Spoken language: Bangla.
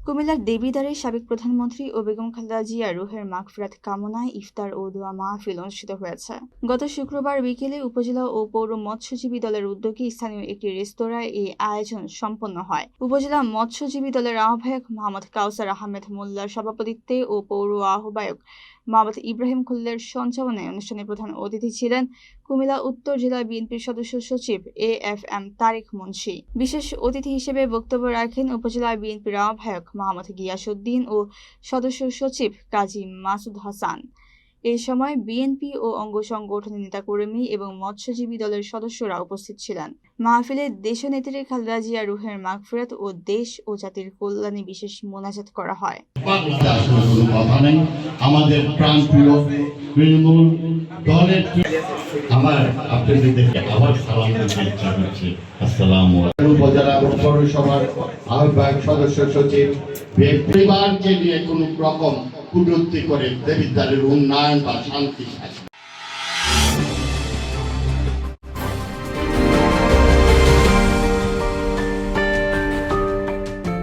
কুমিল্লার দেবিদ্বারের সাবেক প্রধানমন্ত্রী ও বেগম খালেদা জিয়া রুহের মাগফিরাত কামনায় ইফতার ও দোয়া মাহফিল অনুষ্ঠিত হয়েছে। গত শুক্রবার বিকেলে উপজেলা ও পৌর মৎস্যজীবী দলের উদ্যোগে স্থানীয় একটি রেস্তোরাঁয় এই আয়োজন সম্পন্ন হয়। উপজেলা মৎস্যজীবী দলের আহ্বায়ক মোহাম্মদ কাউসার আহমেদ মোল্লার সভাপতিত্বে ও পৌর আহ্বায়ক মোহাম্মদ ইব্রাহিম খলিলের সঞ্চালনায় অনুষ্ঠানে প্রধান অতিথি ছিলেন কুমিল্লা উত্তর জেলা বিএনপির সদস্য সচিব AFM তারিক মুন্সী। বিশেষ অতিথি হিসেবে বক্তব্য রাখেন উপজেলা বিএনপির আহ্বায়ক মোহাম্মদ গিয়াসউদ্দিন ও সদস্য সচিব কাজী মাসুদ হাসান। এই সময় বিএনপি ও অঙ্গ সংগঠনের নেতাকর্মী এবং মৎস্যজীবী দলের সদস্যরা উপস্থিত ছিলেন। মাহফিলে দেশনেত্রী খালেদা জিয়া রুহের মাগফিরাত ও দেশ ও জাতির কল্যাণে বিশেষ মোনাজাত করা হয়। আমাদের প্রাণপ্রিয় তৃণমূল দলের আমার আপনাদেরকে আবার সালাম দিতে ইচ্ছা করছে। আসসালামু আলাইকুম। উপজেলা পৌরসভার আহ্বায়ক সদস্য সচিব পরিবারকে নিয়ে কোনো রকম কটূক্তি করে দেবিদ্বারের উন্নয়ন বা শান্তি